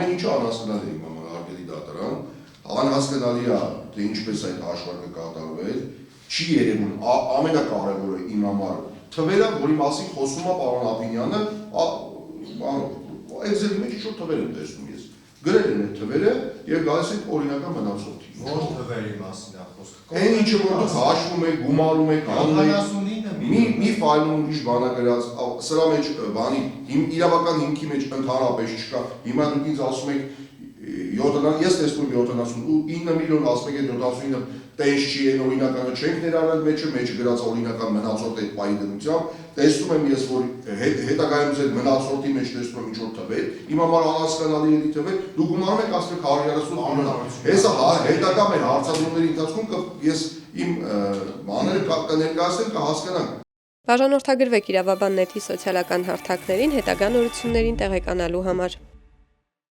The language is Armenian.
ամեն ինչը անհասկանալի է իմ համար, հարգելի դատարան, անհասկանալի է, թե ինչպես այդ հաշվարկը կատարվել, չի երևում, ամենակարևորը իմ համար թվերը, որի մասին խոսում է պարոն Աբինյանը, Excel-ի մեջ ինչ-որ թվեր եմ տեսնում ես։ Գրել են այդ թվերը եւ գալիս են օրինական մնացորդի։ Որ թվերի մասին է խոսքը։ Այն ինչը որ դուք հաշվում եք, գումարում եք, անում եք, մի ֆայլում ուրիշ բան է գրած, սրա մեջ բանի իրավական հիմքի մեջ ընդհանրապես չկա։ Հիմա դուք ինձ ասում եք ես տեսնում 79 միլիոն, ասում եք 79 տես չի, այն օրինականը չենք ներառել մեջը գրած օրինական մնացորդ այդ պայի դնությամբ, տեսնում եմ ես, որ հետագայում այդ մնացորդի մեջ տեսնում եմ ինչ-որ թվեր, իմ համար անհասկանալի էլի թվեր, դուք գումարում եք ասում եք 130 միլիոն, հեսա հետագա մեր հարցադրումների ընթացքում ես իմ բաները կներկայացնեմ, կհասկանանք։ Բաժանորդագրվեք Իրավաբան նետի սոցիալական հարթակներին հետագա նորություններին տեղեկանալու համար։